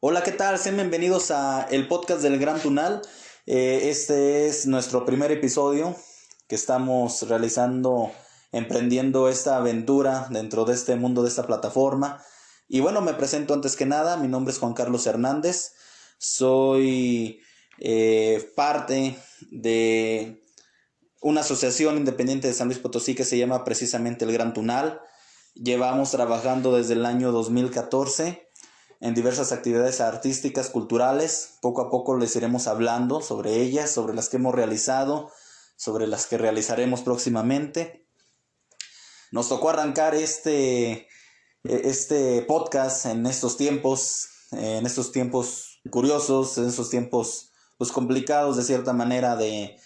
Hola, ¿qué tal? Sean bienvenidos a el podcast del Gran Tunal. Este es nuestro primer episodio que estamos realizando, emprendiendo esta aventura dentro de este mundo, de esta plataforma. Y bueno, me presento antes que nada, mi nombre es Juan Carlos Hernández, soy parte de una asociación independiente de San Luis Potosí que se llama precisamente el Gran Tunal. Llevamos trabajando desde el año 2014 en diversas actividades artísticas, culturales. Poco a poco les iremos hablando sobre ellas, sobre las que hemos realizado, sobre las que realizaremos próximamente. Nos tocó arrancar este podcast en estos tiempos curiosos, en estos tiempos pues complicados de cierta manera en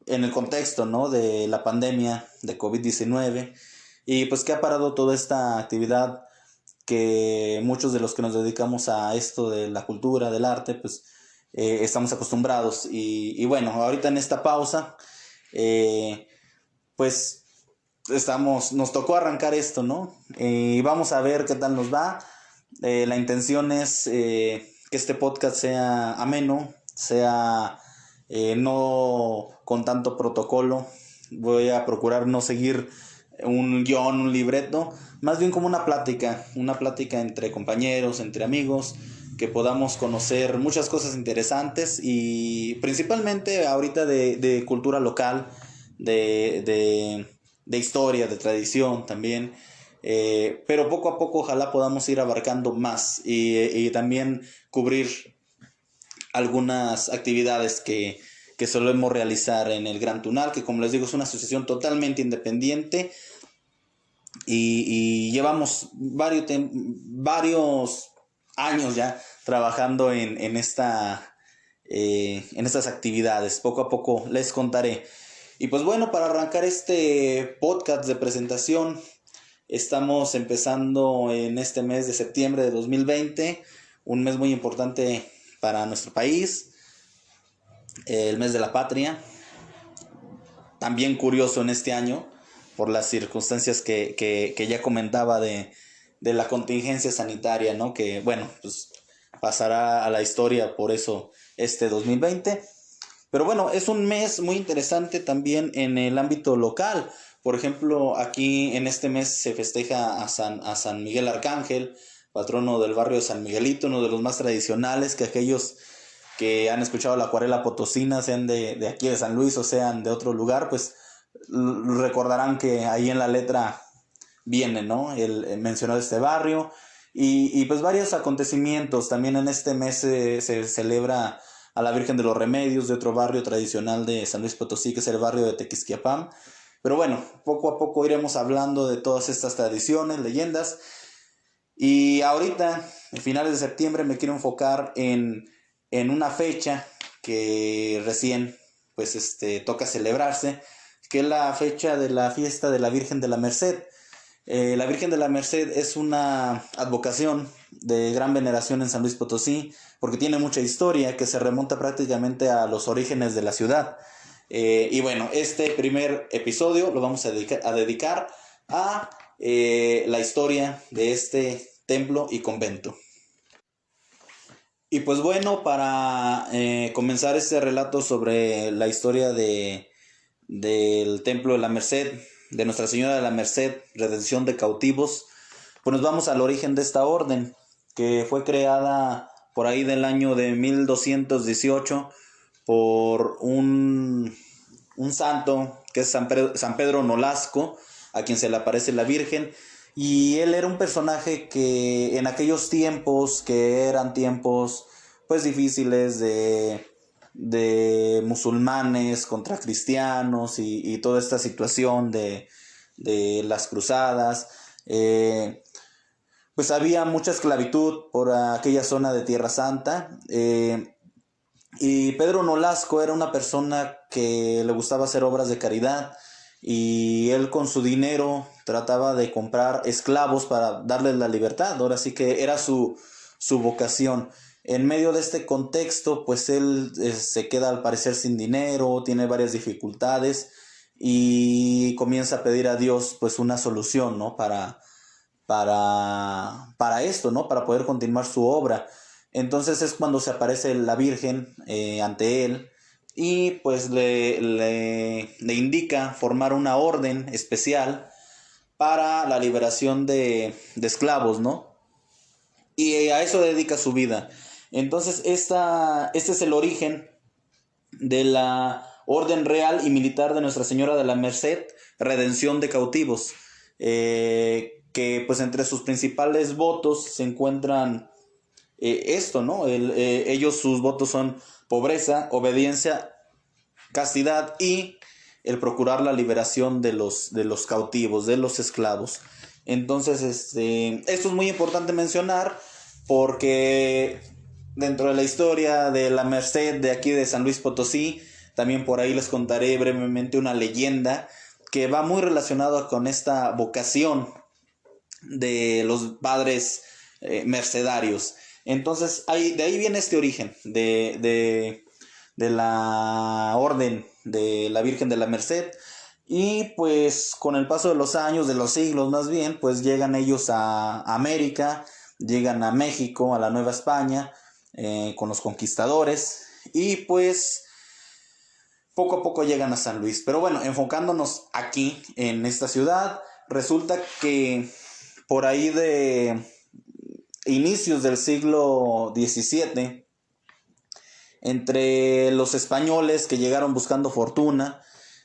el contexto, ¿no?, de la pandemia de COVID-19, y pues que ha parado toda esta actividad que muchos de los que nos dedicamos a esto de la cultura, del arte, pues estamos acostumbrados. Y bueno, ahorita en esta pausa, pues nos tocó arrancar esto, ¿no? Y vamos a ver qué tal nos va. La intención es que este podcast sea ameno, sea no con tanto protocolo. Voy a procurar no seguir un guión, un libreto, más bien como una plática entre compañeros, entre amigos, que podamos conocer muchas cosas interesantes y principalmente ahorita de cultura local, de historia, de tradición también. Pero poco a poco ojalá podamos ir abarcando más y también cubrir algunas actividades que solemos realizar en el Gran Tunal, que como les digo es una asociación totalmente independiente y llevamos varios años ya trabajando en estas actividades. Poco a poco les contaré. Y pues bueno, para arrancar este podcast de presentación, estamos empezando en este mes de septiembre de 2020, un mes muy importante para nuestro país, el mes de la patria, también curioso en este año por las circunstancias que ya comentaba de la contingencia sanitaria, ¿no? Que bueno, pues pasará a la historia por eso este 2020. Pero bueno, es un mes muy interesante también en el ámbito local. Por ejemplo, aquí en este mes se festeja a San Miguel Arcángel, patrono del barrio de San Miguelito, uno de los más tradicionales, que aquellos que han escuchado la acuarela potosina, sean de aquí de San Luis o sean de otro lugar, pues recordarán que ahí en la letra viene, ¿no?, el mencionar este barrio y pues varios acontecimientos. También en este mes se celebra a la Virgen de los Remedios, de otro barrio tradicional de San Luis Potosí, que es el barrio de Tequisquiapan. Pero bueno, poco a poco iremos hablando de todas estas tradiciones, leyendas. Y ahorita, en finales de septiembre, me quiero enfocar en una fecha que recién pues toca celebrarse, que es la fecha de la fiesta de la Virgen de la Merced. La Virgen de la Merced es una advocación de gran veneración en San Luis Potosí, porque tiene mucha historia que se remonta prácticamente a los orígenes de la ciudad. Y bueno, este primer episodio lo vamos a dedicar a la historia de este templo y convento. Y pues bueno, para comenzar este relato sobre la historia del Templo de la Merced, de Nuestra Señora de la Merced, Redención de Cautivos, pues nos vamos al origen de esta orden, que fue creada por ahí del año de 1218 por un santo que es San Pedro Nolasco, a quien se le aparece la Virgen. Y él era un personaje que en aquellos tiempos, que eran tiempos pues difíciles de musulmanes contra cristianos y toda esta situación de las cruzadas, pues había mucha esclavitud por aquella zona de Tierra Santa. Y Pedro Nolasco era una persona que le gustaba hacer obras de caridad, y él con su dinero trataba de comprar esclavos para darles la libertad. Ahora sí que era su vocación. En medio de este contexto, pues él se queda al parecer sin dinero, tiene varias dificultades y comienza a pedir a Dios pues una solución, ¿no?, para esto, ¿no? Para poder continuar su obra. Entonces es cuando se aparece la Virgen ante él y pues le indica formar una orden especial para la liberación de esclavos, ¿no? Y a eso dedica su vida. Entonces este es el origen de la Orden Real y Militar de Nuestra Señora de la Merced, Redención de Cautivos, que pues entre sus principales votos se encuentran esto, ¿no? Sus votos son pobreza, obediencia, castidad y el procurar la liberación de los cautivos, de los esclavos. Entonces, esto es muy importante mencionar porque dentro de la historia de la Merced de aquí de San Luis Potosí, también por ahí les contaré brevemente una leyenda que va muy relacionada con esta vocación de los padres mercedarios. Entonces, de ahí viene este origen de la orden de la Virgen de la Merced. Y pues con el paso de los años, de los siglos más bien, pues llegan ellos a América, llegan a México, a la Nueva España, con los conquistadores. Y pues poco a poco llegan a San Luis. Pero bueno, enfocándonos aquí en esta ciudad, resulta que por ahí de inicios del siglo XVII, entre los españoles que llegaron buscando fortuna,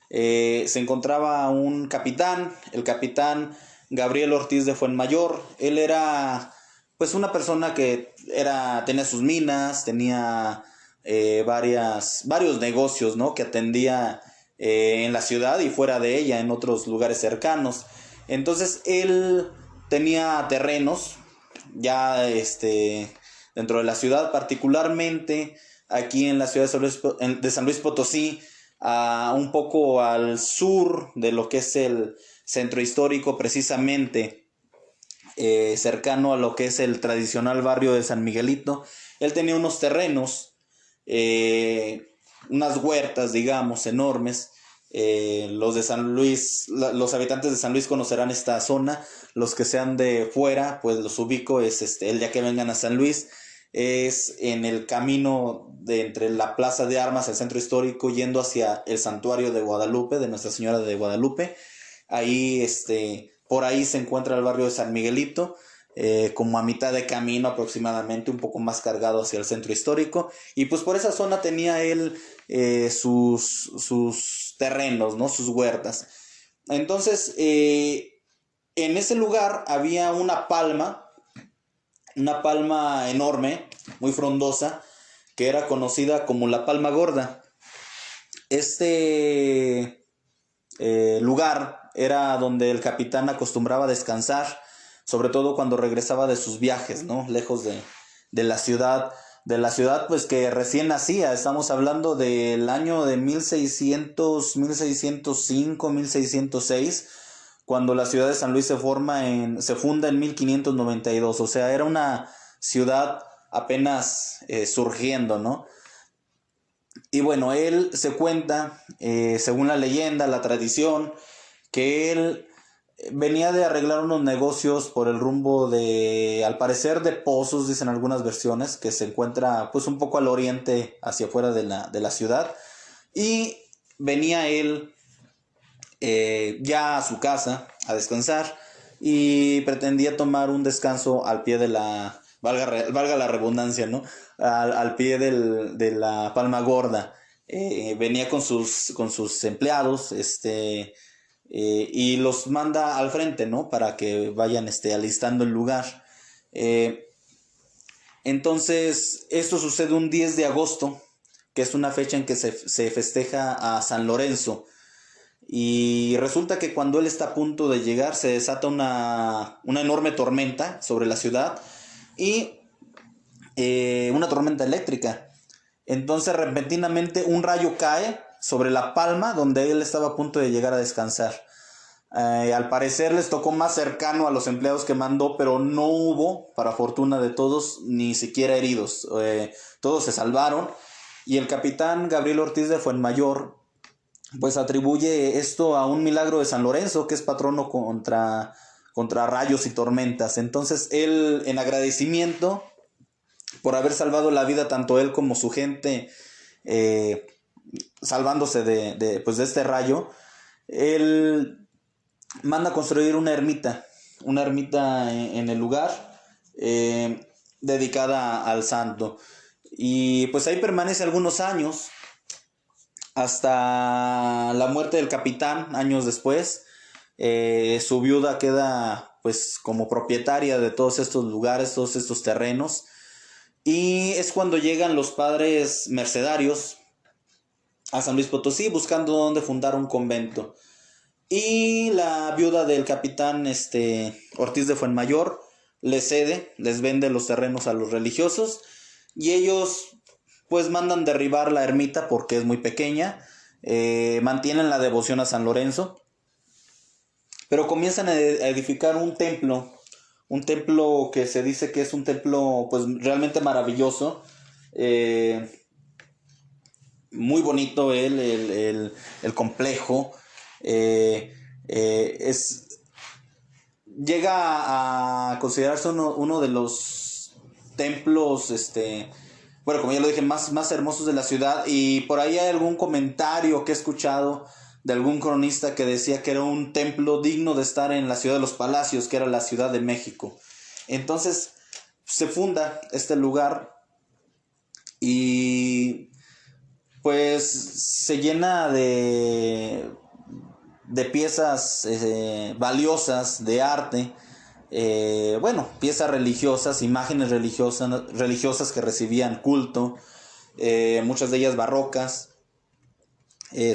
se encontraba un capitán, el capitán Gabriel Ortiz de Fuenmayor. Él era pues una persona que tenía sus minas, tenía varios negocios, ¿no? Que atendía en la ciudad y fuera de ella, en otros lugares cercanos. Entonces él tenía terrenos ya dentro de la ciudad, particularmente aquí en la ciudad de San Luis Potosí, un poco al sur de lo que es el centro histórico, precisamente cercano a lo que es el tradicional barrio de San Miguelito. Él tenía unos terrenos, unas huertas, digamos, enormes. Los de San Luis, los habitantes de San Luis conocerán esta zona. Los que sean de fuera, pues los ubico, es el día que vengan a San Luis, es en el camino de entre la Plaza de Armas, el centro histórico, yendo hacia el santuario de Guadalupe, de Nuestra Señora de Guadalupe. Ahí, por ahí se encuentra el barrio de San Miguelito, como a mitad de camino aproximadamente, un poco más cargado hacia el centro histórico. Y pues por esa zona tenía él sus terrenos, ¿no? Sus huertas. Entonces, en ese lugar había una palma enorme, muy frondosa, que era conocida como la Palma Gorda. Este lugar era donde el capitán acostumbraba a descansar, sobre todo cuando regresaba de sus viajes, ¿no? Lejos de la ciudad, pues que recién nacía. Estamos hablando del año de 1605, 1606, cuando la ciudad de San Luis se funda en 1592. O sea, era una ciudad apenas surgiendo, ¿no? Y bueno, él se cuenta, según la leyenda, la tradición, que él venía de arreglar unos negocios por el rumbo al parecer de Pozos, dicen algunas versiones, que se encuentra pues un poco al oriente, hacia afuera de la ciudad. Y venía él ya a su casa a descansar y pretendía tomar un descanso al pie de valga la redundancia, ¿no? Al pie de la Palma Gorda. Venía con sus empleados, y los manda al frente, ¿no? Para que vayan alistando el lugar. Entonces, esto sucede un 10 de agosto, que es una fecha en que se festeja a San Lorenzo. Y resulta que cuando él está a punto de llegar, se desata una enorme tormenta sobre la ciudad y una tormenta eléctrica. Entonces, repentinamente, un rayo cae sobre la palma donde él estaba a punto de llegar a descansar. Al parecer les tocó más cercano a los empleados que mandó, pero no hubo, para fortuna de todos, ni siquiera heridos. Todos se salvaron. Y el capitán Gabriel Ortiz de Fuenmayor pues atribuye esto a un milagro de San Lorenzo, que es patrono contra contra rayos y tormentas. Entonces él, en agradecimiento por haber salvado la vida tanto él como su gente, salvándose pues de este rayo, él manda construir una ermita en el lugar, dedicada al santo. Y pues ahí permanece algunos años, hasta la muerte del capitán, años después. Su viuda queda pues como propietaria de todos estos lugares, todos estos terrenos. Y es cuando llegan los padres mercedarios a San Luis Potosí buscando dónde fundar un convento. Y la viuda del capitán Ortiz de Fuenmayor les vende los terrenos a los religiosos, y ellos pues mandan derribar la ermita porque es muy pequeña. Mantienen la devoción a San Lorenzo, pero comienzan a edificar un templo que se dice que es un templo pues realmente maravilloso, muy bonito el complejo. Llega a considerarse uno de los templos, bueno, como ya lo dije, más hermosos de la ciudad. Y por ahí hay algún comentario que he escuchado de algún cronista que decía que era un templo digno de estar en la ciudad de los palacios, que era la Ciudad de México. Entonces se funda este lugar y pues se llena de piezas valiosas de arte, bueno, piezas religiosas, imágenes religiosas que recibían culto, muchas de ellas barrocas.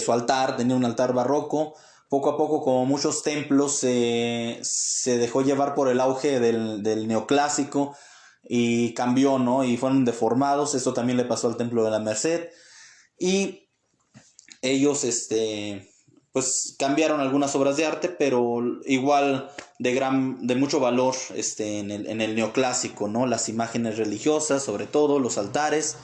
Su altar tenía un altar barroco. Poco a poco, como muchos templos, se dejó llevar por el auge del neoclásico y cambió, ¿no? Y fueron deformados. Eso también le pasó al Templo de la Merced. Y ellos pues cambiaron algunas obras de arte, pero igual de mucho valor en el neoclásico, ¿no? Las imágenes religiosas, sobre todo los altares.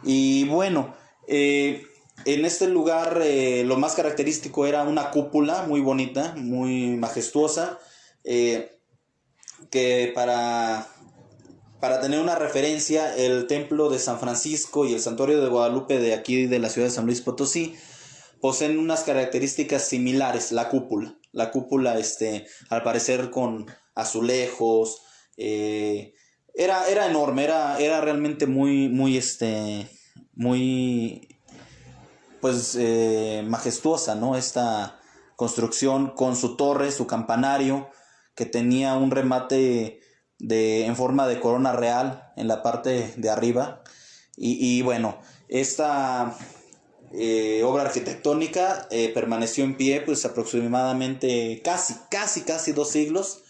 Y bueno, en este lugar lo más característico era una cúpula muy bonita, muy majestuosa, que para tener una referencia, el templo de San Francisco y el santuario de Guadalupe de aquí de la ciudad de San Luis Potosí poseen unas características similares. La cúpula, al parecer con azulejos, era enorme, era realmente muy pues majestuosa, ¿no? Esta construcción con su torre, su campanario, que tenía un remate en forma de corona real en la parte de arriba. Y bueno, esta obra arquitectónica permaneció en pie pues aproximadamente casi 2 siglos,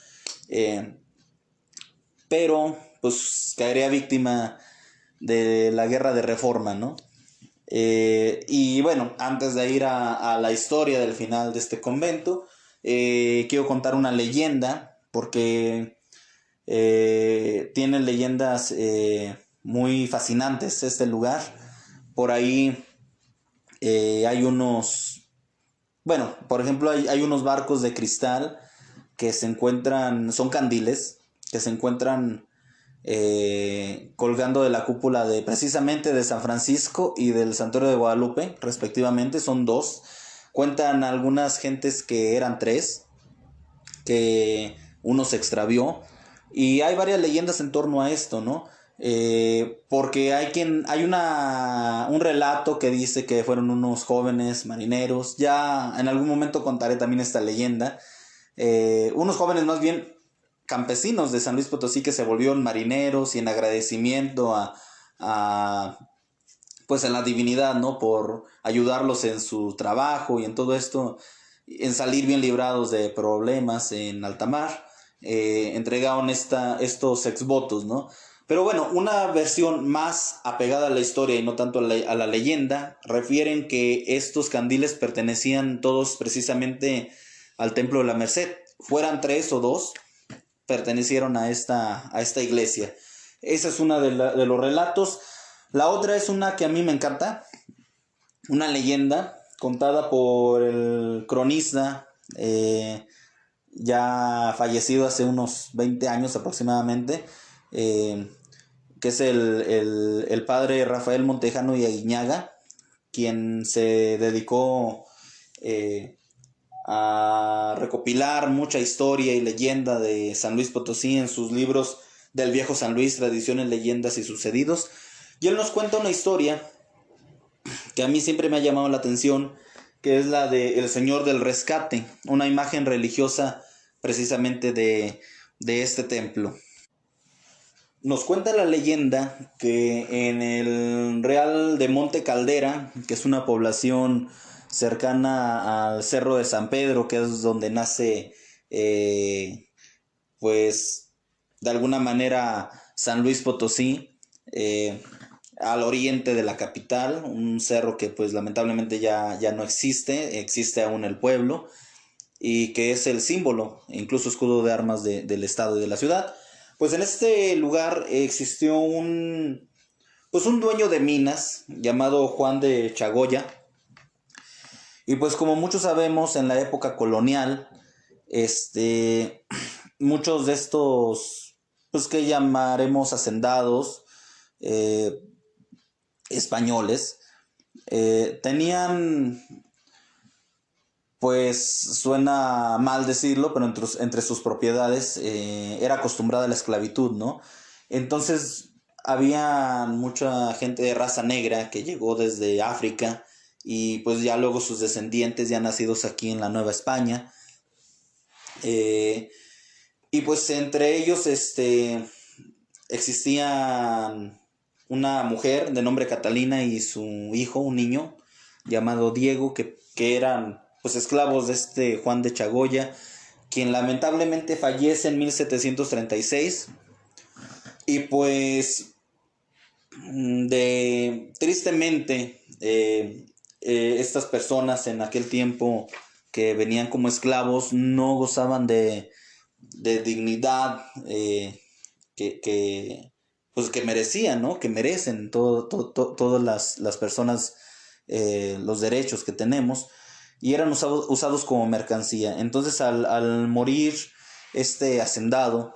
pero pues caería víctima de la guerra de reforma, ¿no? Y bueno, antes de ir a la historia del final de este convento, quiero contar una leyenda, porque tiene leyendas muy fascinantes este lugar. Por ahí hay bueno, por ejemplo, hay unos barcos de cristal que se encuentran, son candiles, que se encuentran colgando de la cúpula precisamente de San Francisco y del santuario de Guadalupe, respectivamente. Son 2. Cuentan algunas gentes que eran 3, que uno se extravió, y hay varias leyendas en torno a esto, ¿no? Porque hay un relato que dice que fueron unos jóvenes marineros. Ya en algún momento contaré también esta leyenda. Unos jóvenes, más bien campesinos de San Luis Potosí, que se volvieron marineros, y en agradecimiento pues en la divinidad, ¿no? Por ayudarlos en su trabajo y en todo esto, en salir bien librados de problemas en alta mar, entregaron estos exvotos, ¿no? Pero bueno, una versión más apegada a la historia y no tanto a la leyenda, refieren que estos candiles pertenecían todos precisamente al Templo de la Merced. Fueran 3 o 2, pertenecieron a esta iglesia. Esa es una de los relatos. La otra es una que a mí me encanta, una leyenda contada por el cronista ya fallecido hace unos 20 años aproximadamente, que es el padre Rafael Montejano y Aguiñaga, quien se dedicó a recopilar mucha historia y leyenda de San Luis Potosí en sus libros del Viejo San Luis, Tradiciones, Leyendas y Sucedidos. Y él nos cuenta una historia que a mí siempre me ha llamado la atención, que es la de El Señor del Rescate, una imagen religiosa precisamente de este templo. Nos cuenta la leyenda que en el Real de Monte Caldera, que es una población cercana al Cerro de San Pedro, que es donde nace, pues, de alguna manera San Luis Potosí, al oriente de la capital, un cerro que pues lamentablemente ya no existe, existe aún el pueblo, y que es el símbolo, incluso escudo de armas del estado y de la ciudad. Pues en este lugar existió pues un dueño de minas llamado Juan de Chagoya. Y pues como muchos sabemos, en la época colonial, muchos de estos, pues que llamaremos hacendados españoles, tenían, pues suena mal decirlo, pero entre sus propiedades era acostumbrada a la esclavitud, ¿no? Entonces había mucha gente de raza negra que llegó desde África y pues ya luego sus descendientes ya nacidos aquí en la Nueva España. Y pues entre ellos existía una mujer de nombre Catalina y su hijo, un niño llamado Diego, que eran pues esclavos de este Juan de Chagoya, quien lamentablemente fallece en 1736. Y pues tristemente estas personas en aquel tiempo que venían como esclavos no gozaban de dignidad pues que merecían, ¿no? Que merecen todas las personas los derechos que tenemos, y eran usados como mercancía. Entonces al morir este hacendado,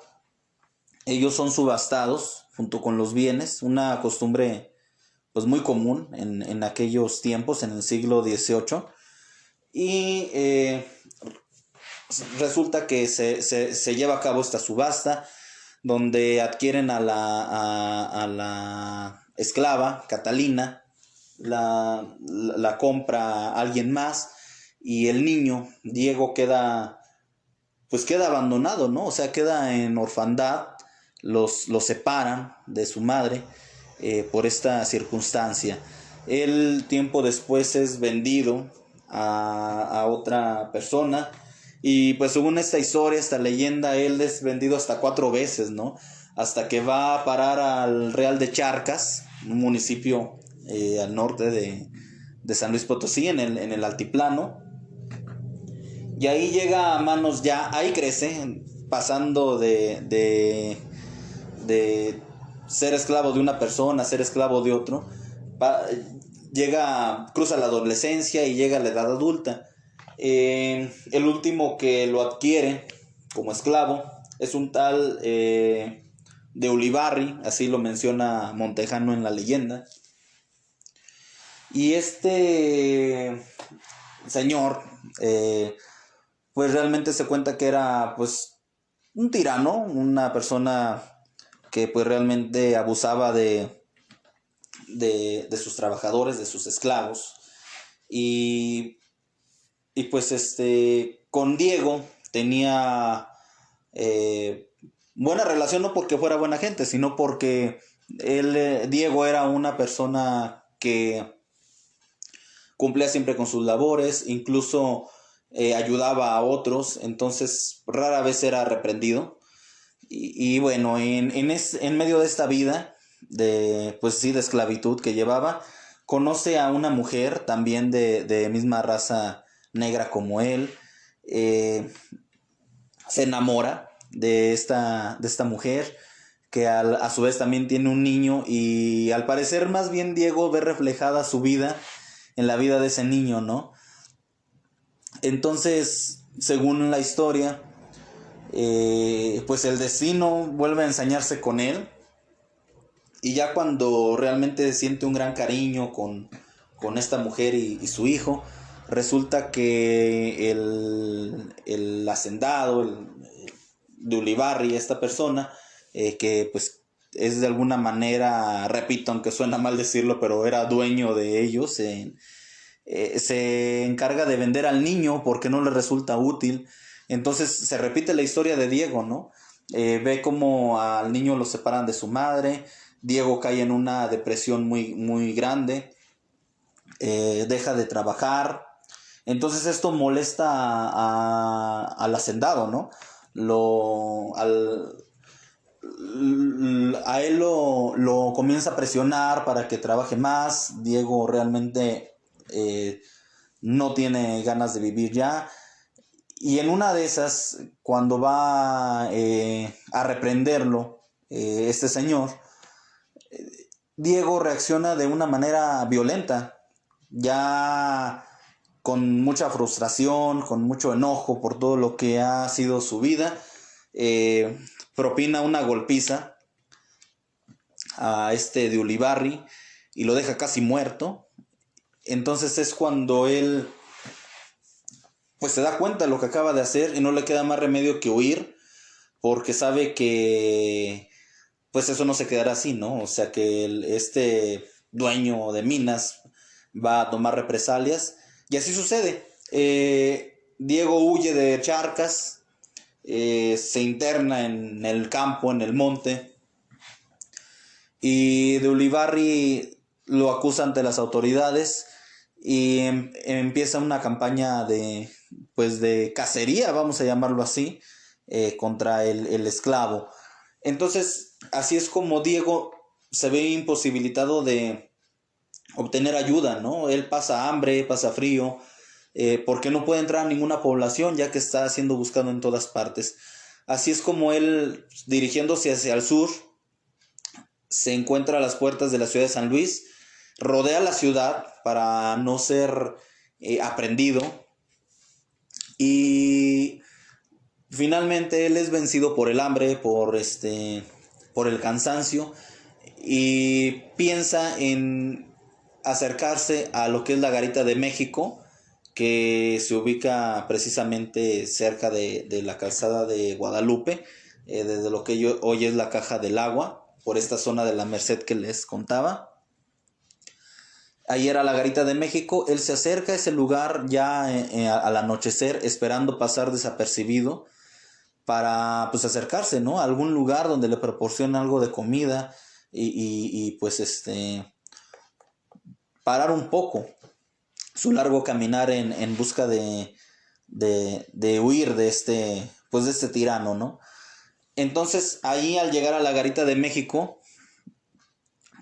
ellos son subastados junto con los bienes, una costumbre pues muy común en aquellos tiempos, en el siglo XVIII. Y resulta que se lleva a cabo esta subasta donde adquieren a la esclava Catalina, la compra alguien más, y el niño Diego queda abandonado, ¿no? O sea, queda en orfandad, los separan de su madre por esta circunstancia. Él tiempo después es vendido a otra persona, y pues según esta historia, esta leyenda, él es vendido hasta 4 veces, ¿no? Hasta que va a parar al Real de Charcas, un municipio al norte de San Luis Potosí, en el altiplano. Y ahí llega a manos ahí crece, pasando de ser esclavo de una persona a ser esclavo de otro. Cruza la adolescencia y llega a la edad adulta. El último que lo adquiere como esclavo es un tal de Ulibarri, así lo menciona Montejano en la leyenda. Y este señor pues realmente se cuenta que era pues un tirano, una persona que pues realmente abusaba de sus trabajadores, de sus esclavos. Y pues con Diego tenía buena relación, no porque fuera buena gente, sino porque Diego era una persona que cumplía siempre con sus labores, incluso ayudaba a otros, entonces rara vez era reprendido. Y bueno, en medio de esta vida pues sí, de esclavitud que llevaba, conoce a una mujer también de misma raza negra como él. Se enamora de esta mujer, que a su vez también tiene un niño, y al parecer más bien Diego ve reflejada su vida en la vida de ese niño, ¿no? Entonces, según la historia, pues el destino vuelve a ensañarse con él. Y ya cuando realmente siente un gran cariño con esta mujer y su hijo, resulta que el hacendado, de Ulibarri, esta persona, que pues es de alguna manera, repito, aunque suena mal decirlo, pero era dueño de ellos, se encarga de vender al niño porque no le resulta útil. Entonces se repite la historia de Diego, ¿no? Ve cómo al niño lo separan de su madre. Diego cae en una depresión muy, muy grande. Deja de trabajar. Entonces esto molesta al hacendado, ¿no? A él lo comienza a presionar para que trabaje más. Diego realmente no tiene ganas de vivir ya. Y en una de esas, cuando va a reprenderlo, este señor, Diego reacciona de una manera violenta, ya con mucha frustración, con mucho enojo por todo lo que ha sido su vida. eh, Propina una golpiza a este de Ulibarri y lo deja casi muerto. Entonces es cuando él pues se da cuenta de lo que acaba de hacer y no le queda más remedio que huir, porque sabe que pues eso no se quedará así, ¿no? O sea que este dueño de minas va a tomar represalias y así sucede. Diego huye de Charcas, se interna en el campo, en el monte, y de Ulibarri lo acusa ante las autoridades y empieza una campaña pues de cacería, vamos a llamarlo así, contra el esclavo. Entonces, así es como Diego se ve imposibilitado de obtener ayuda, ¿no? Él pasa hambre, pasa frío, porque no puede entrar a ninguna población ya que está siendo buscado en todas partes. Así es como él, dirigiéndose hacia el sur, se encuentra a las puertas de la ciudad de San Luis, rodea la ciudad para no ser aprehendido y finalmente él es vencido por el hambre, por el cansancio y piensa en acercarse a lo que es la Garita de México, que se ubica precisamente cerca de la calzada de Guadalupe, desde lo que hoy es la Caja del Agua, por esta zona de la Merced que les contaba. Ahí era la Garita de México. Él se acerca a ese lugar ya al anochecer, esperando pasar desapercibido para pues acercarse, ¿no? A algún lugar donde le proporcione algo de comida y pues parar un poco su largo caminar en busca de huir pues de este tirano, ¿no? Entonces ahí al llegar a la Garita de México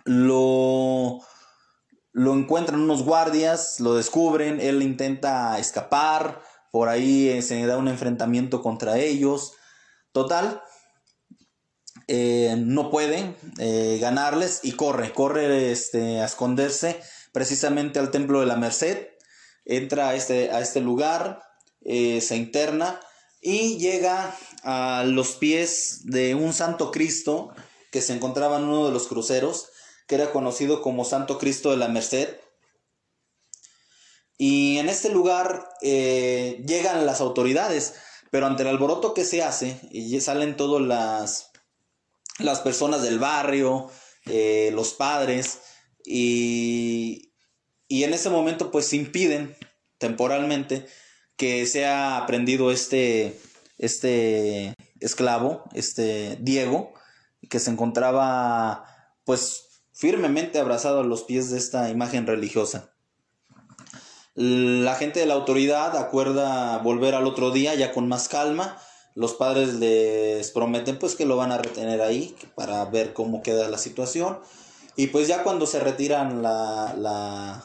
lo encuentran unos guardias, lo descubren, él intenta escapar, por ahí se da un enfrentamiento contra ellos. Total, no puede ganarles y corre a esconderse precisamente al Templo de la Merced. Entra a este lugar, se interna y llega a los pies de un Santo Cristo que se encontraba en uno de los cruceros, que era conocido como Santo Cristo de la Merced. Y en este lugar llegan las autoridades, pero ante el alboroto que se hace, y salen todas las personas del barrio, los padres, y en ese momento pues impiden temporalmente que sea aprendido este esclavo, Diego, que se encontraba pues firmemente abrazado a los pies de esta imagen religiosa. La gente de la autoridad acuerda volver al otro día ya con más calma. Los padres les prometen pues que lo van a retener ahí para ver cómo queda la situación. Y pues ya cuando se retiran la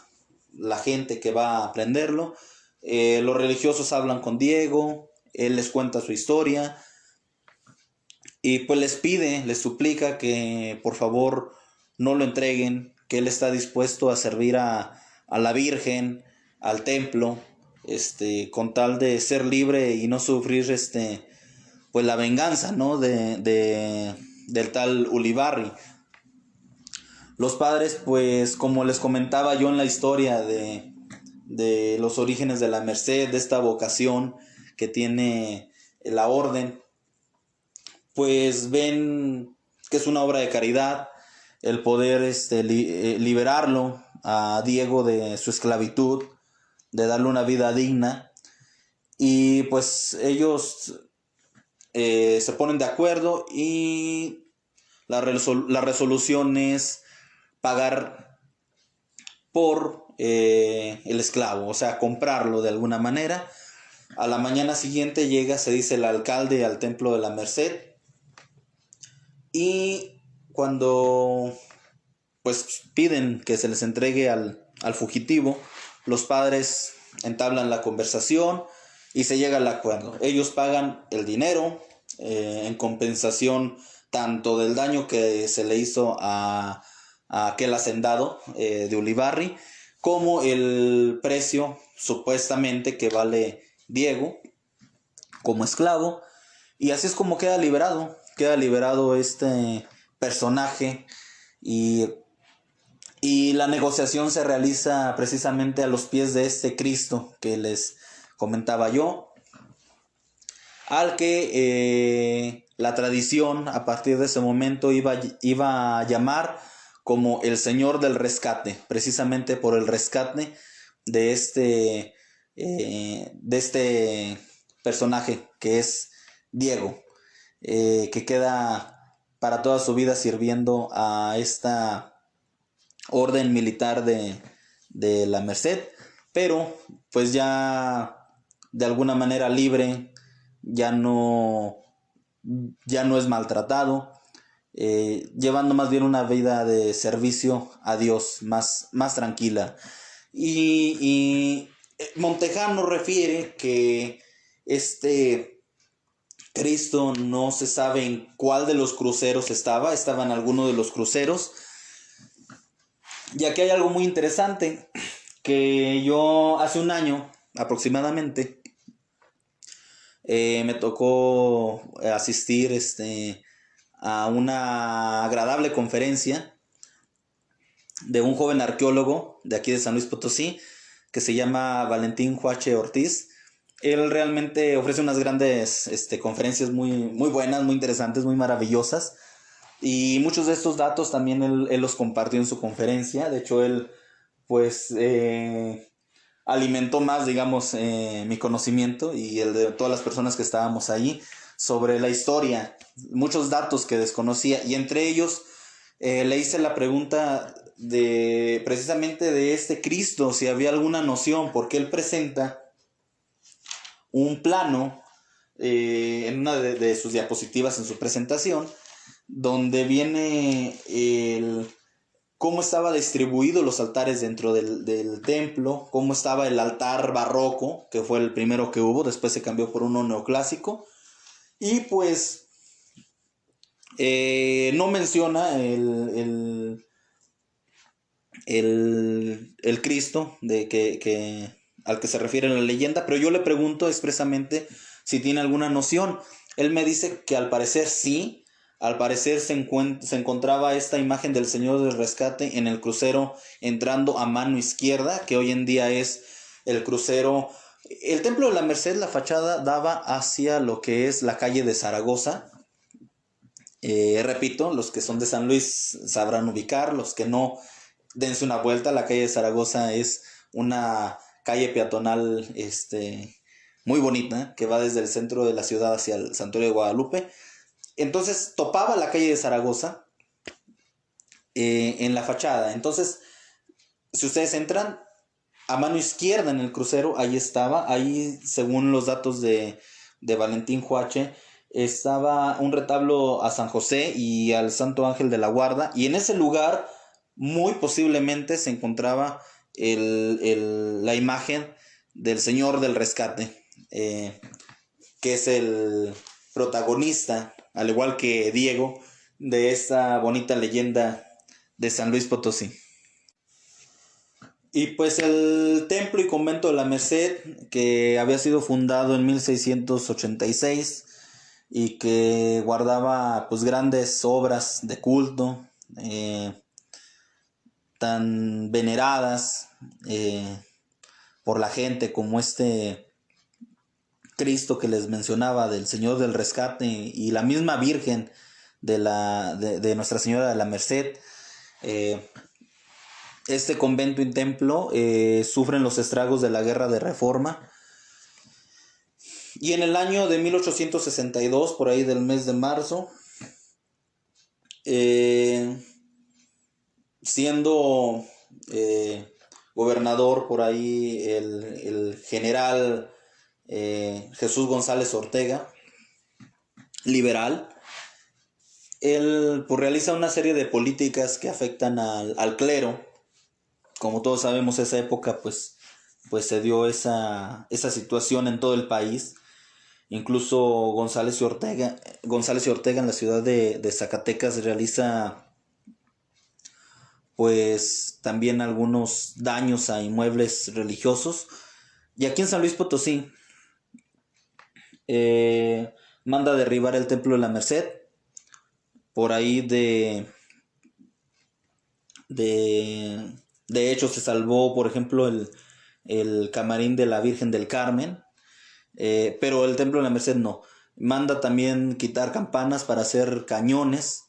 gente que va a prenderlo, los religiosos hablan con Diego, él les cuenta su historia y pues les suplica que por favor no lo entreguen, que él está dispuesto a servir a la Virgen, al templo, con tal de ser libre y no sufrir pues la venganza, ¿no? Del tal Ulibarri. Los padres, pues como les comentaba yo en la historia de los orígenes de la Merced, de esta vocación que tiene la orden, pues ven que es una obra de caridad el poder liberarlo a Diego de su esclavitud, de darle una vida digna, y pues ellos se ponen de acuerdo y la resolución es pagar por el esclavo, o sea, comprarlo de alguna manera. A la mañana siguiente llega, se dice, el alcalde al templo de la Merced, y cuando pues piden que se les entregue al fugitivo, los padres entablan la conversación y se llega al acuerdo. Ellos pagan el dinero en compensación tanto del daño que se le hizo a aquel hacendado de Ulibarri, como el precio supuestamente que vale Diego como esclavo. Y así es como queda liberado este personaje, y la negociación se realiza precisamente a los pies de este Cristo que les comentaba yo, al que la tradición a partir de ese momento iba a llamar como el Señor del Rescate, precisamente por el rescate de este personaje que es Diego, que queda para toda su vida sirviendo a esta orden militar de la Merced, pero pues ya de alguna manera libre, ya no es maltratado, llevando más bien una vida de servicio a Dios, más tranquila. Y Montejano refiere que este Cristo no se sabe en cuál de los cruceros estaba en alguno de los cruceros. Y aquí hay algo muy interesante, que yo hace un año aproximadamente me tocó asistir a una agradable conferencia de un joven arqueólogo de aquí de San Luis Potosí, que se llama Valentín Huache Ortiz. Él realmente ofrece unas grandes conferencias muy buenas, muy interesantes, muy maravillosas. Y muchos de estos datos también él los compartió en su conferencia. De hecho, él pues alimentó más, digamos, mi conocimiento y el de todas las personas que estábamos ahí sobre la historia, muchos datos que desconocía, y entre ellos le hice la pregunta precisamente de este Cristo, si había alguna noción, porque él presenta un plano en una de sus diapositivas en su presentación, donde viene cómo estaba distribuido los altares dentro del templo, cómo estaba el altar barroco, que fue el primero que hubo, después se cambió por uno neoclásico, y pues no menciona el Cristo al que se refiere en la leyenda, pero yo le pregunto expresamente si tiene alguna noción. Él me dice que al parecer sí. Al parecer se encontraba esta imagen del Señor del Rescate en el crucero entrando a mano izquierda, que hoy en día es el crucero. El Templo de la Merced, la fachada daba hacia lo que es la calle de Zaragoza. Repito, los que son de San Luis sabrán ubicar, los que no, dense una vuelta. La calle de Zaragoza es una calle peatonal muy bonita, que va desde el centro de la ciudad hacia el Santuario de Guadalupe. Entonces topaba la calle de Zaragoza en la fachada. Entonces, si ustedes entran a mano izquierda en el crucero, ahí estaba. Ahí, según los datos de Valentín Huache, estaba un retablo a San José y al Santo Ángel de la Guarda. Y en ese lugar, muy posiblemente, se encontraba la imagen del Señor del Rescate, que es el protagonista, al igual que Diego, de esta bonita leyenda de San Luis Potosí. Y pues el templo y convento de la Merced, que había sido fundado en 1686, y que guardaba pues grandes obras de culto, tan veneradas por la gente, como este Cristo que les mencionaba, del Señor del Rescate, y la misma Virgen de Nuestra Señora de la Merced. Este convento y templo sufren los estragos de la Guerra de Reforma, y en el año de 1862, por ahí del mes de marzo, siendo gobernador por ahí el general Jesús González Ortega, liberal, él pues realiza una serie de políticas que afectan al clero. Como todos sabemos, esa época pues se dio esa situación en todo el país. Incluso González y Ortega en la ciudad de Zacatecas realiza pues también algunos daños a inmuebles religiosos. Y aquí en San Luis Potosí manda derribar el Templo de la Merced. Por ahí de hecho se salvó, por ejemplo, el camarín de la Virgen del Carmen, pero el Templo de la Merced no. Manda también quitar campanas para hacer cañones,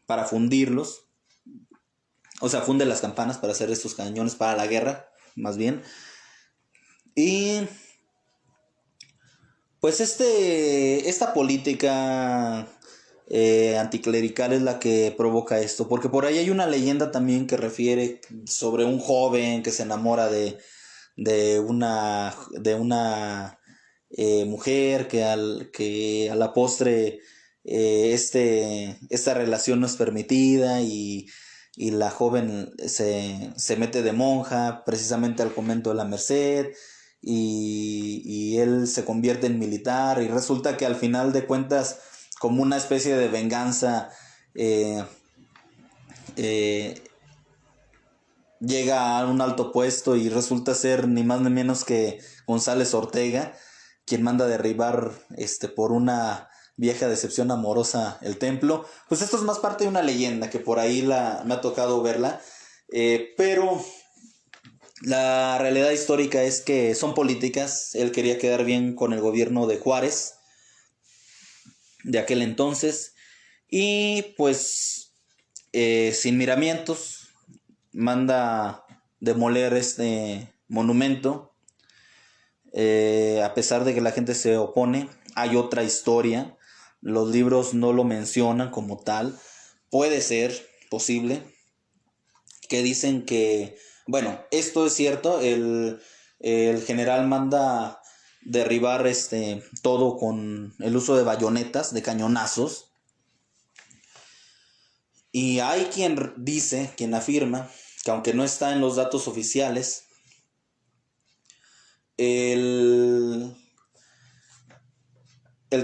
para fundirlos. O sea, funde las campanas para hacer estos cañones para la guerra, más bien. Y pues esta política anticlerical es la que provoca esto, porque por ahí hay una leyenda también que refiere sobre un joven que se enamora de una mujer, que a la postre esta relación no es permitida, y la joven se mete de monja precisamente al convento de la Merced, y él se convierte en militar, y resulta que al final de cuentas, como una especie de venganza, eh, eh, llega a un alto puesto y resulta ser ni más ni menos que González Ortega, quien manda derribar por una vieja decepción amorosa el templo. Pues esto es más parte de una leyenda que por ahí me ha tocado verla, pero la realidad histórica es que son políticas. Él quería quedar bien con el gobierno de Juárez de aquel entonces, y pues sin miramientos manda demoler este monumento. A pesar de que la gente se opone, hay otra historia. Los libros no lo mencionan como tal. Puede ser posible que dicen que, bueno, esto es cierto, el general manda derribar todo con el uso de bayonetas, de cañonazos. Y hay quien afirma que, aunque no está en los datos oficiales, el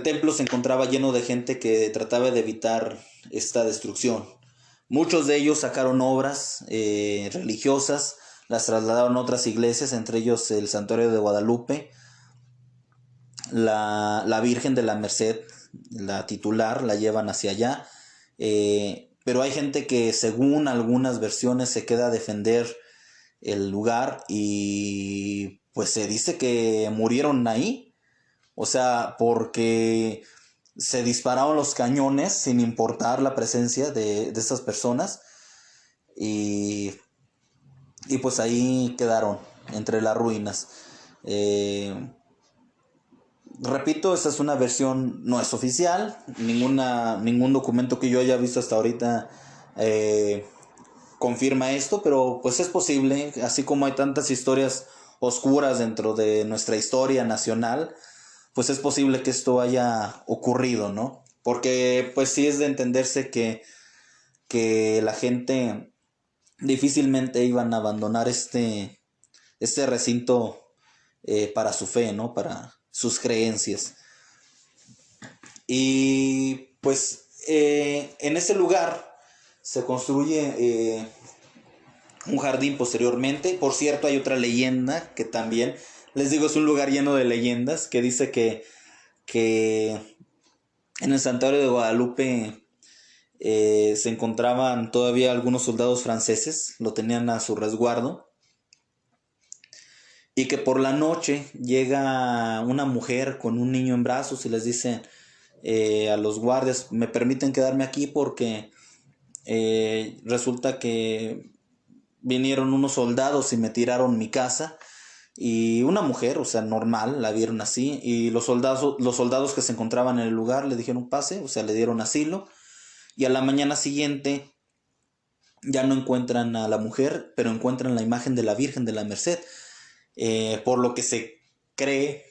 templo se encontraba lleno de gente que trataba de evitar esta destrucción. Muchos de ellos sacaron obras religiosas, las trasladaron a otras iglesias, entre ellos el Santuario de Guadalupe, la Virgen de la Merced, la titular, la llevan hacia allá. Pero hay gente que, según algunas versiones, se queda a defender el lugar, y pues se dice que murieron ahí. O sea, porque se dispararon los cañones sin importar la presencia de estas personas, y pues ahí quedaron entre las ruinas. Repito, esta es una versión, no es oficial. Ningún documento que yo haya visto hasta ahorita confirma esto, pero pues es posible. Así como hay tantas historias oscuras dentro de nuestra historia nacional, pues es posible que esto haya ocurrido, ¿no? Porque pues sí es de entenderse que la gente difícilmente iban a abandonar este recinto para su fe, ¿no? Para sus creencias. Y pues en ese lugar se construye un jardín posteriormente. Por cierto, hay otra leyenda que también, les digo, es un lugar lleno de leyendas, que dice que En el santuario de Guadalupe se encontraban todavía algunos soldados franceses, lo tenían a su resguardo, y que por la noche llega una mujer con un niño en brazos y les dice a los guardias, me permiten quedarme aquí porque resulta que vinieron unos soldados y me tiraron mi casa. Y una mujer, o sea, normal, la vieron así. Y los soldados que se encontraban en el lugar le dijeron pase, o sea, le dieron asilo. Y a la mañana siguiente ya no encuentran a la mujer, pero encuentran la imagen de la Virgen de la Merced. Por lo que se cree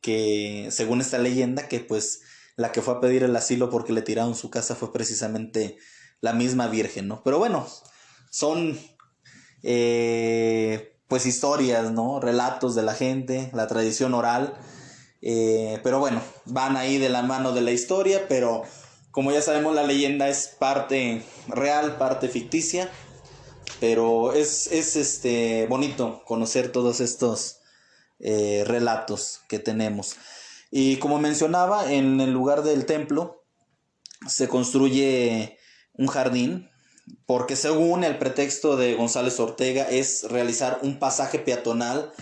que, según esta leyenda, que pues la que fue a pedir el asilo porque le tiraron su casa fue precisamente la misma Virgen, ¿no? Pero bueno, son pues historias, ¿no? Relatos de la gente, la tradición oral. Pero bueno, van ahí de la mano de la historia, pero como ya sabemos la leyenda es parte real, parte ficticia, pero es bonito conocer todos estos relatos que tenemos. Y como mencionaba, en el lugar del templo se construye un jardín, porque según el pretexto de González Ortega es realizar un pasaje peatonal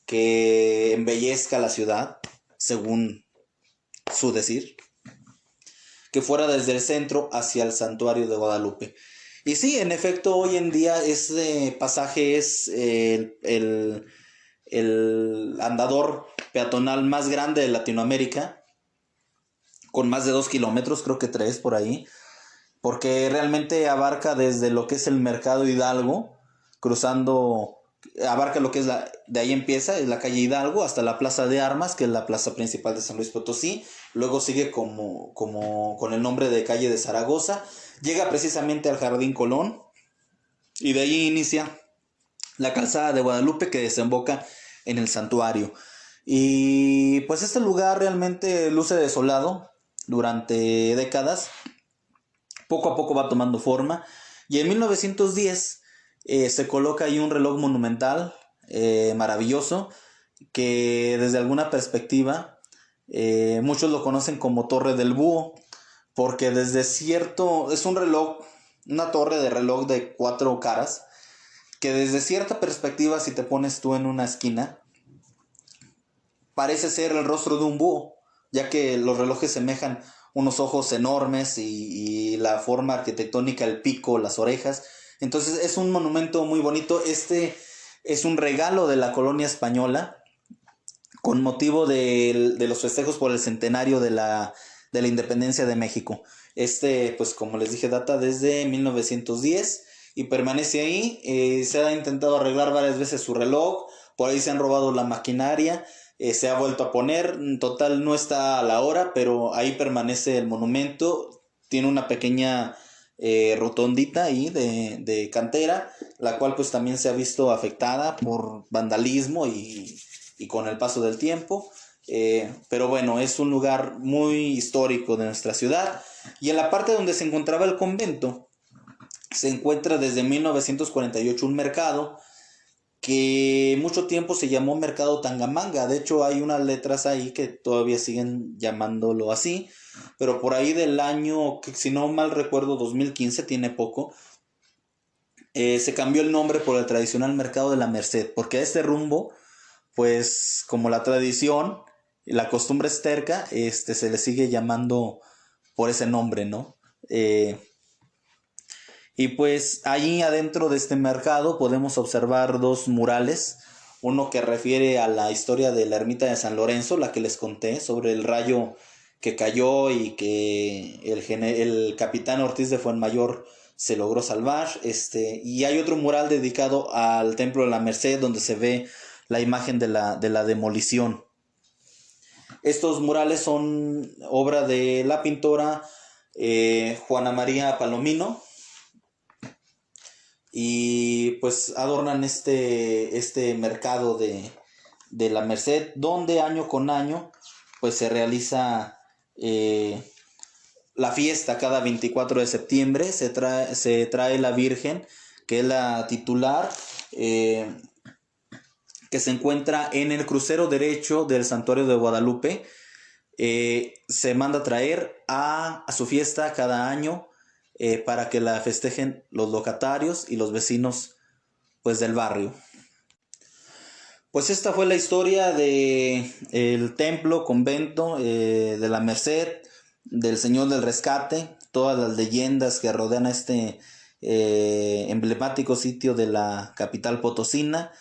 que embellezca la ciudad, según su decir, que fuera desde el centro hacia el santuario de Guadalupe. Y sí, en efecto, hoy en día ese pasaje es el andador peatonal más grande de Latinoamérica, con más de 2 kilómetros, creo que 3 por ahí, porque realmente abarca desde lo que es el Mercado Hidalgo, cruzando, abarca lo que es de ahí empieza, es la calle Hidalgo, hasta la Plaza de Armas, que es la plaza principal de San Luis Potosí, luego sigue como con el nombre de calle de Zaragoza, llega precisamente al Jardín Colón, y de ahí inicia la calzada de Guadalupe que desemboca en el santuario. Y pues este lugar realmente luce desolado durante décadas, poco a poco va tomando forma, y en 1910 se coloca ahí un reloj monumental maravilloso que desde alguna perspectiva muchos lo conocen como Torre del Búho, porque desde cierto, es un reloj, una torre de reloj de 4 caras, que desde cierta perspectiva, si te pones tú en una esquina, parece ser el rostro de un búho, ya que los relojes semejan unos ojos enormes y la forma arquitectónica, el pico, las orejas. Entonces es un monumento muy bonito. Este es un regalo de la colonia española con motivo de los festejos por el centenario de la independencia de México. Pues como les dije, data desde 1910 y permanece ahí. Se ha intentado arreglar varias veces su reloj, por ahí se han robado la maquinaria, se ha vuelto a poner, en total no está a la hora, pero ahí permanece el monumento, tiene una pequeña rotondita ahí de cantera, la cual pues también se ha visto afectada por vandalismo y con el paso del tiempo. Pero bueno, es un lugar muy histórico de nuestra ciudad. Y en la parte donde se encontraba el convento, se encuentra desde 1948 un mercado que mucho tiempo se llamó Mercado Tangamanga. De hecho, hay unas letras ahí que todavía siguen llamándolo así. Pero por ahí del año, que si no mal recuerdo, 2015, tiene poco, se cambió el nombre por el tradicional Mercado de la Merced. Porque a este rumbo, pues como la tradición y la costumbre es terca, se le sigue llamando por ese nombre, ¿no? Y pues allí adentro de este mercado podemos observar dos murales, uno que refiere a la historia de la ermita de San Lorenzo, la que les conté, sobre el rayo que cayó y que el capitán Ortiz de Fuenmayor se logró salvar. Y hay otro mural dedicado al Templo de la Merced, donde se ve la imagen de la demolición. Estos murales son obra de la pintora Juana María Palomino, y pues adornan este mercado de la Merced, donde año con año pues se realiza la fiesta cada 24 de septiembre. Se trae la Virgen, que es la titular, que se encuentra en el crucero derecho del santuario de Guadalupe. se manda a traer a su fiesta cada año para que la festejen los locatarios y los vecinos pues del barrio. Pues esta fue la historia de el templo, convento de la Merced, del Señor del Rescate, todas las leyendas que rodean a este emblemático sitio de la capital potosina.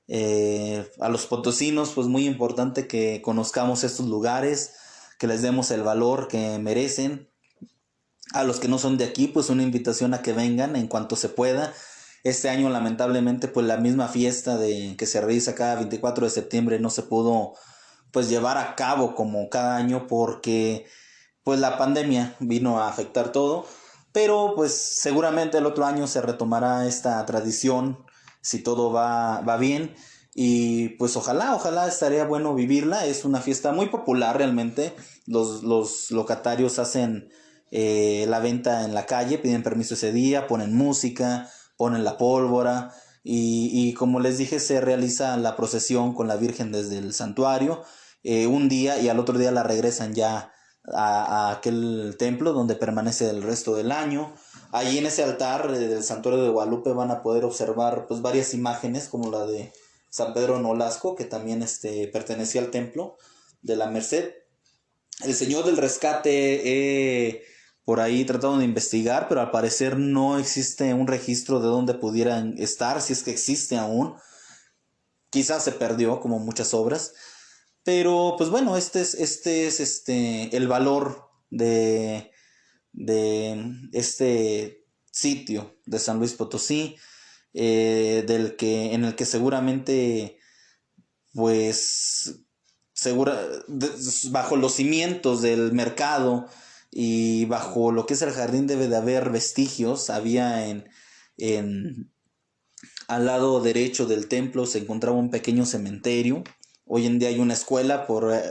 A los potosinos pues muy importante que conozcamos estos lugares, que les demos el valor que merecen. A los que no son de aquí pues una invitación a que vengan en cuanto se pueda. Este año lamentablemente pues la misma fiesta que se realiza cada 24 de septiembre no se pudo pues llevar a cabo como cada año porque pues la pandemia vino a afectar todo, pero pues seguramente el otro año se retomará esta tradición si todo va bien y pues ojalá estaría bueno vivirla. Es una fiesta muy popular realmente. Los locatarios hacen la venta en la calle, piden permiso ese día, ponen música, ponen la pólvora y como les dije se realiza la procesión con la Virgen desde el santuario un día y al otro día la regresan ya a aquel templo donde permanece el resto del año. Ahí en ese altar del santuario de Guadalupe van a poder observar pues varias imágenes como la de San Pedro Nolasco, que también pertenecía al templo de la Merced. El Señor del Rescate por ahí trataron de investigar, pero al parecer no existe un registro de dónde pudieran estar, si es que existe aún. Quizás se perdió, como muchas obras. Pero, pues bueno, este es el valor de este sitio de San Luis Potosí, en el que seguramente, pues, bajo los cimientos del mercado y bajo lo que es el jardín debe de haber vestigios. Había al lado derecho del templo se encontraba un pequeño cementerio. Hoy en día hay una escuela,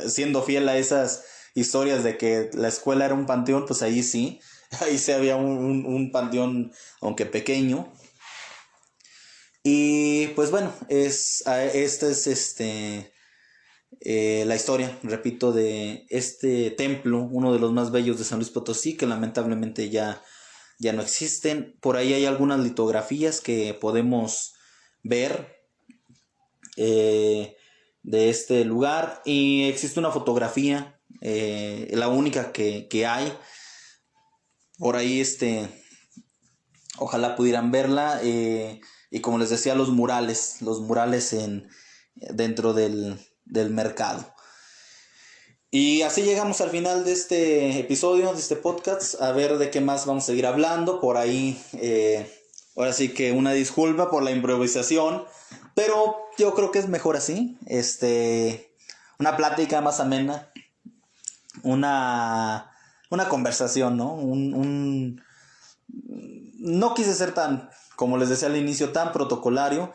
siendo fiel a esas historias de que la escuela era un panteón, pues ahí sí había un panteón, aunque pequeño. Y pues bueno, esta es la historia, repito, de este templo, uno de los más bellos de San Luis Potosí, que lamentablemente ya no existen. Por ahí hay algunas litografías que podemos ver de este lugar y existe una fotografía, la única que hay. Por ahí ojalá pudieran verla y como les decía, los murales dentro del mercado. Y así llegamos al final de este episodio, de este podcast. A ver de qué más vamos a seguir hablando. Por ahí, ahora sí que una disculpa por la improvisación, pero yo creo que es mejor así. Una plática más amena, una conversación, ¿no? No quise ser tan, como les decía al inicio, tan protocolario,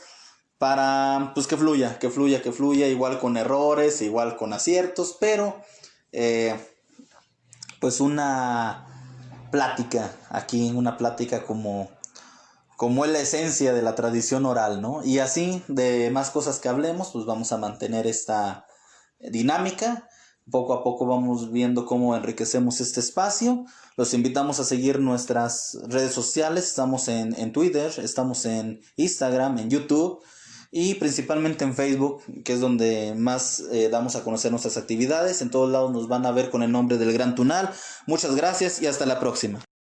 para pues que fluya, igual con errores, igual con aciertos, pero pues una plática aquí, una plática como es la esencia de la tradición oral, ¿no? Y así, de más cosas que hablemos, pues vamos a mantener esta dinámica. Poco a poco vamos viendo cómo enriquecemos este espacio. Los invitamos a seguir nuestras redes sociales. Estamos en Twitter, estamos en Instagram, en YouTube y principalmente en Facebook, que es donde más damos a conocer nuestras actividades. En todos lados nos van a ver con el nombre del Gran Tunal. Muchas gracias y hasta la próxima.